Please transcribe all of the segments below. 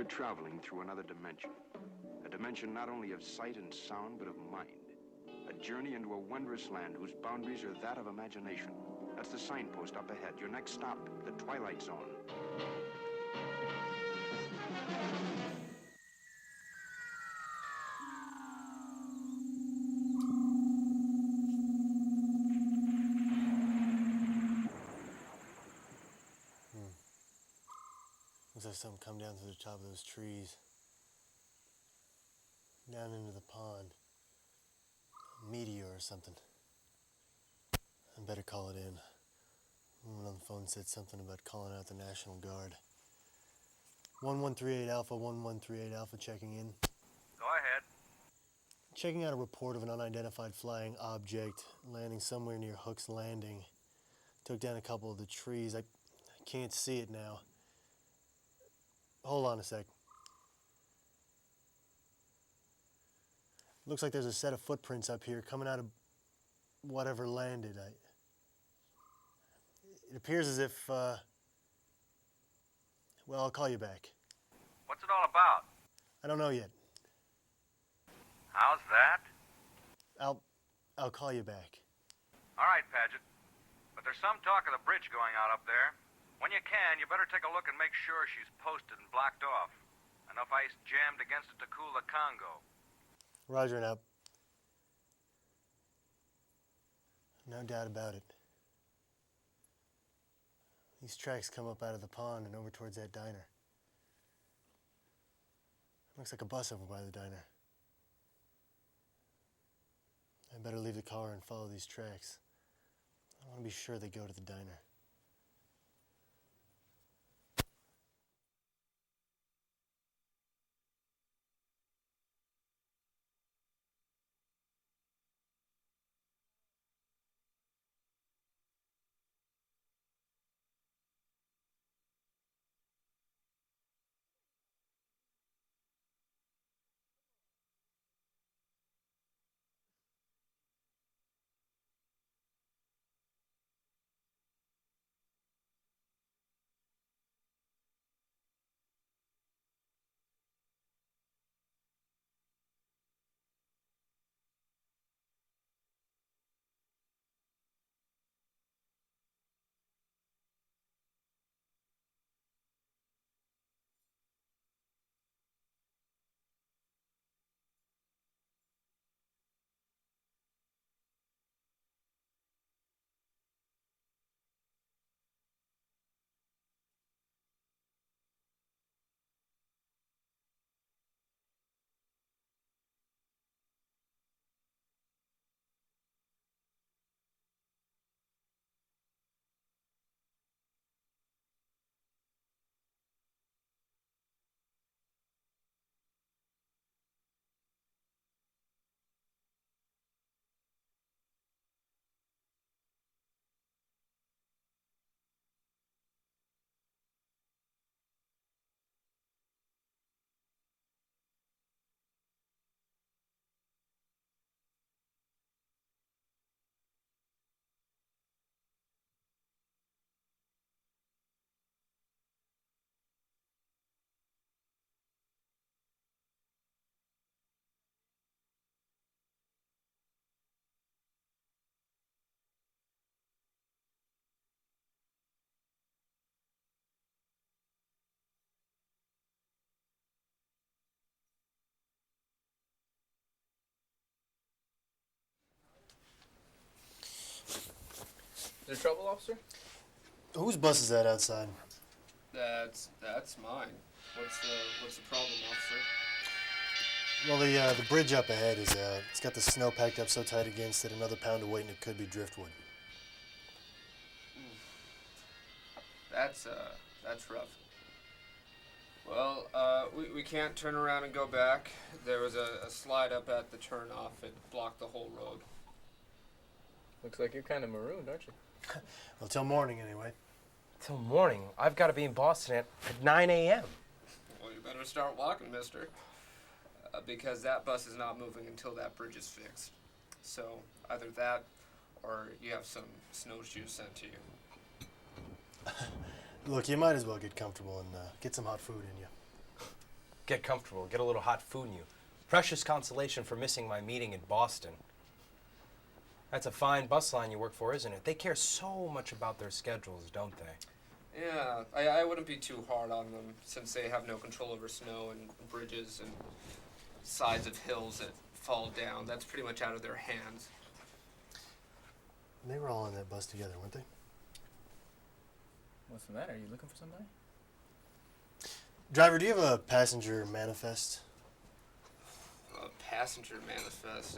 You're traveling through another dimension. A dimension not only of sight and sound, but of mind. A journey into a wondrous land whose boundaries are that of imagination. That's the signpost up ahead. Your next stop, the Twilight Zone. Looks like something come down to the top of those trees. Down into the pond. A meteor or something. I better call it in. Someone on the phone said something about calling out the National Guard. 1138 Alpha, 1138 Alpha checking in. Go ahead. Checking out a report of an unidentified flying object landing somewhere near Hook's Landing. Took down a couple of the trees. I can't see it now. Hold on a sec. Looks like there's a set of footprints up here coming out of whatever landed. It appears as if, well, I'll call you back. What's it all about? I don't know yet. How's that? I'll call you back. All right, Padgett. But there's some talk of the bridge going out up there. When you can, you better take a look and make sure she's posted and blocked off. Enough ice jammed against it to cool the Congo. Roger and out. No doubt about it. These tracks come up out of the pond and over towards that diner. Looks like a bus over by the diner. I better leave the car and follow these tracks. I want to be sure they go to the diner. Is there trouble, officer? Whose bus is that outside? That's mine. What's the problem, officer? Well, the bridge up ahead is it's got the snow packed up so tight against it, another pound of weight and it could be driftwood. That's rough. Well, we can't turn around and go back. There was a slide up at the turnoff. It blocked the whole road. Looks like you're kind of marooned, aren't you? Well, till morning anyway. Till morning? I've got to be in Boston at 9 a.m. Well, you better start walking, mister. Because that bus is not moving until that bridge is fixed. So, either that, or you have some snowshoes sent to you. Look, you might as well get comfortable and get some hot food in you. Get comfortable, get a little hot food in you. Precious consolation for missing my meeting in Boston. That's a fine bus line you work for, isn't it? They care so much about their schedules, don't they? Yeah, I wouldn't be too hard on them since they have no control over snow and bridges and sides of hills that fall down. That's pretty much out of their hands. They were all on that bus together, weren't they? What's the matter? Are you looking for somebody? Driver, do you have a passenger manifest? A passenger manifest.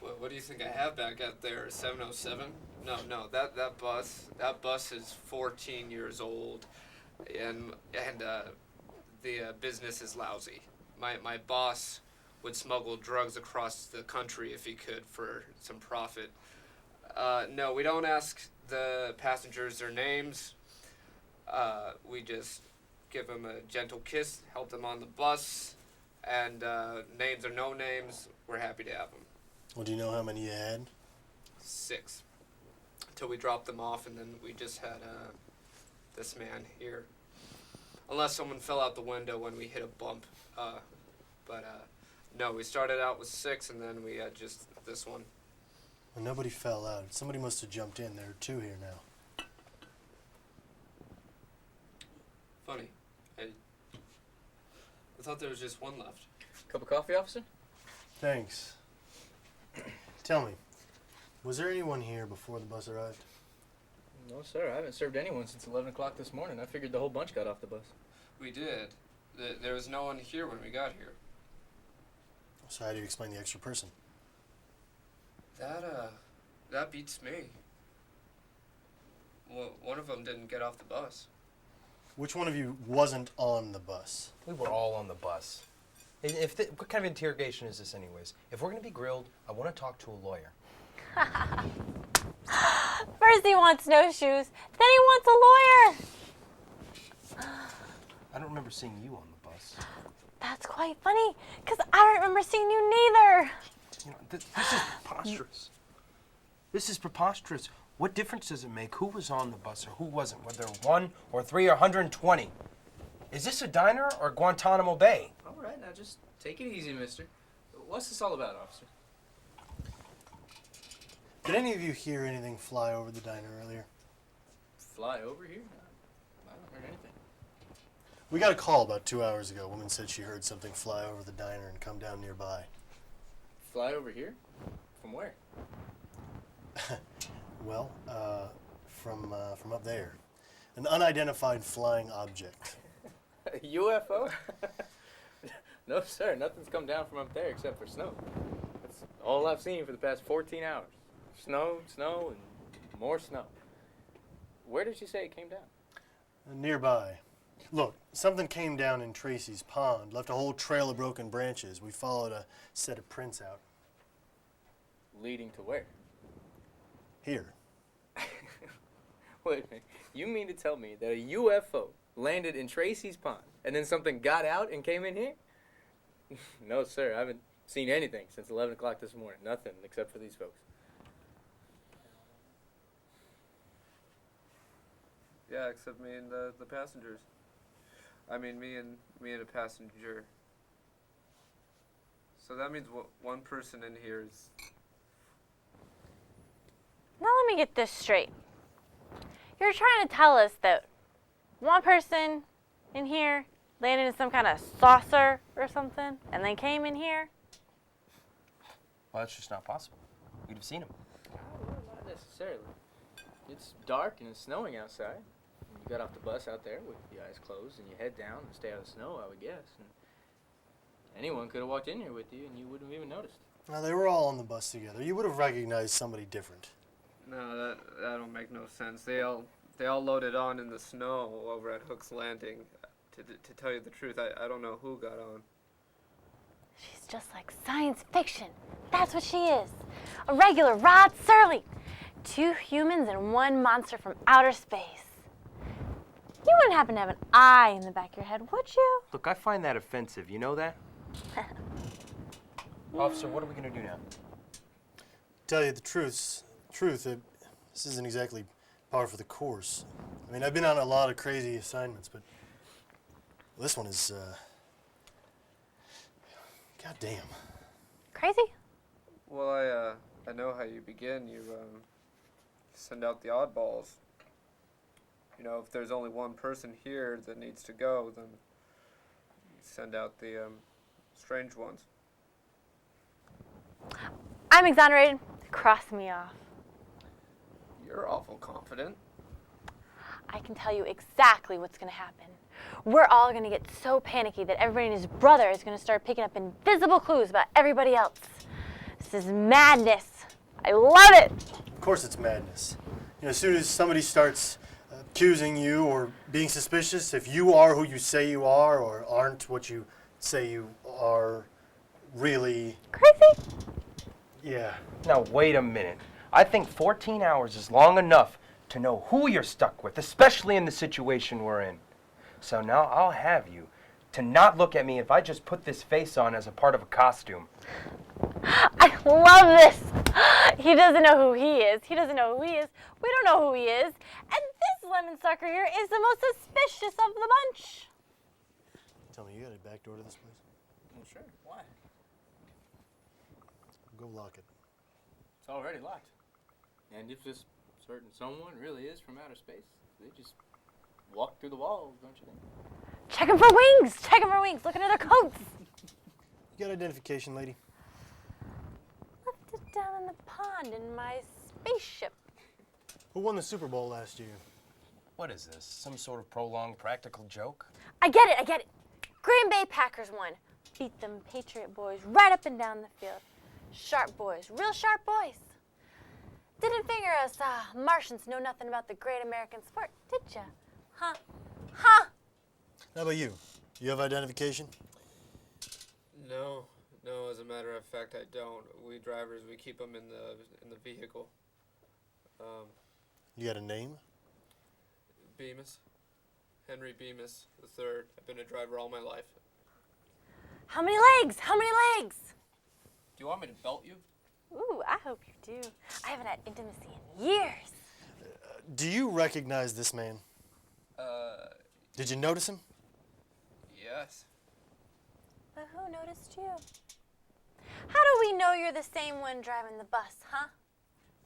What do you think I have back out there? 707? No. That bus is 14 years old, and the business is lousy. My boss would smuggle drugs across the country if he could for some profit. No, we don't ask the passengers their names. We just give them a gentle kiss, help them on the bus, and names or no names, we're happy to have them. Well, do you know how many you had? 6. Until we dropped them off, and then we just had this man here. Unless someone fell out the window when we hit a bump. No, we started out with 6, and then we had just this one. Well, nobody fell out. Somebody must have jumped in. There are 2 here now. Funny. I thought there was just one left. Cup of coffee, officer? Thanks. Tell me, was there anyone here before the bus arrived? No, sir. I haven't served anyone since 11 o'clock this morning. I figured the whole bunch got off the bus. We did. There was no one here when we got here. So how do you explain the extra person? That beats me. Well, one of them didn't get off the bus. Which one of you wasn't on the bus? We were all on the bus. What kind of interrogation is this anyways? If we're going to be grilled, I want to talk to a lawyer. First he wants snowshoes, then he wants a lawyer. I don't remember seeing you on the bus. That's quite funny, because I don't remember seeing you neither. You know, this is preposterous. This is preposterous. What difference does it make who was on the bus or who wasn't, whether 1 or 3 or 120? Is this a diner or Guantanamo Bay? All right, now just take it easy, mister. What's this all about, officer? Did any of you hear anything fly over the diner earlier? Fly over here? I haven't heard anything. We got a call about 2 hours ago. A woman said she heard something fly over the diner and come down nearby. Fly over here? From where? Well, from up there. An unidentified flying object. A UFO? No, sir. Nothing's come down from up there except for snow. That's all I've seen for the past 14 hours. Snow, and more snow. Where did you say it came down? Nearby. Look, something came down in Tracy's pond, left a whole trail of broken branches. We followed a set of prints out. Leading to where? Here. Wait a minute. You mean to tell me that a UFO landed in Tracy's pond and then something got out and came in here? No, sir. I haven't seen anything since 11 o'clock this morning. Nothing except for these folks. Yeah, except me and the passengers. I mean, me and a passenger. So that means one person in here is. Now let me get this straight. You're trying to tell us that one person in here landed in some kind of saucer or something and then came in here? Well, that's just not possible. We'd have seen him. Well, not necessarily. It's dark and it's snowing outside. You got off the bus out there with your eyes closed and you head down and stay out of the snow, I would guess. And anyone could have walked in here with you and you wouldn't have even noticed. Now, they were all on the bus together. You would have recognized somebody different. No, that don't make no sense. They all loaded on in the snow over at Hook's Landing. To tell you the truth, I don't know who got on. She's just like science fiction. That's what she is. A regular Rod Serling. 2 humans and 1 monster from outer space. You wouldn't happen to have an eye in the back of your head, would you? Look, I find that offensive. You know that? Officer, what are we going to do now? Tell you the truth, this isn't exactly par for the course. I mean, I've been on a lot of crazy assignments, but this one is God damn. Crazy? Well, I know how you begin. You send out the oddballs. You know, if there's only one person here that needs to go, then you send out the strange ones. I'm exonerated. Cross me off. You're awful confident. I can tell you exactly what's going to happen. We're all going to get so panicky that everybody and his brother is going to start picking up invisible clues about everybody else. This is madness. I love it. Of course it's madness. You know, as soon as somebody starts accusing you or being suspicious, if you are who you say you are or aren't what you say you are, really... Crazy? Yeah. Now, wait a minute. I think 14 hours is long enough to know who you're stuck with, especially in the situation we're in. So now I'll have you to not look at me if I just put this face on as a part of a costume. I love this. He doesn't know who he is. He doesn't know who he is. We don't know who he is. And this lemon sucker here is the most suspicious of the bunch. Tell me, you got a back door to this place? Well, sure. Why? Go lock it. It's already locked. And if this certain someone really is from outer space, they just walk through the walls, don't you think? Check him for wings. Check him for wings. Look under their coats. You got identification, lady? Left it down in the pond in my spaceship. Who won the Super Bowl last year? What is this? Some sort of prolonged practical joke? I get it. Green Bay Packers won. Beat them Patriot boys right up and down the field. Sharp boys. Real sharp boys. Didn't figure us Martians know nothing about the great American sport, did ya? Huh? Huh? How about you? You have identification? No, as a matter of fact, I don't. We drivers, we keep them in the vehicle. You got a name? Bemis. Henry Bemis III. I've been a driver all my life. How many legs? How many legs? Do you want me to belt you? Ooh, I hope you do. I haven't had intimacy in years. Do you recognize this man? Did you notice him? Yes. But who noticed you? How do we know you're the same one driving the bus, huh?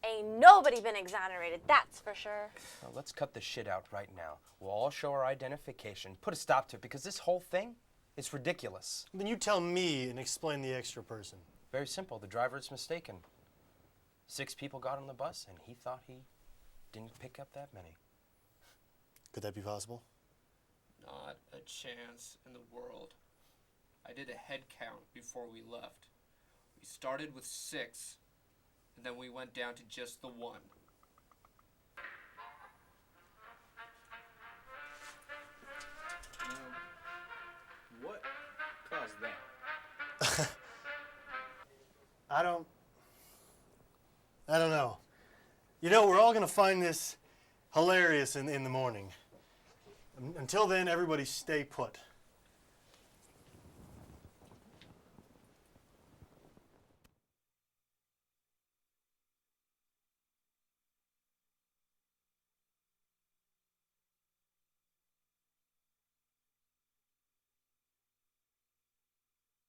Ain't nobody been exonerated, that's for sure. Now, let's cut the shit out right now. We'll all show our identification. Put a stop to it, because this whole thing is ridiculous. Then you tell me and explain the extra person. Very simple. The driver's mistaken. 6 people got on the bus, and he thought he didn't pick up that many. Could that be possible? Not a chance in the world. I did a head count before we left. We started with 6, and then we went down to just the 1. What caused that? I don't know. You know, we're all going to find this hilarious in the morning. Until then, everybody stay put.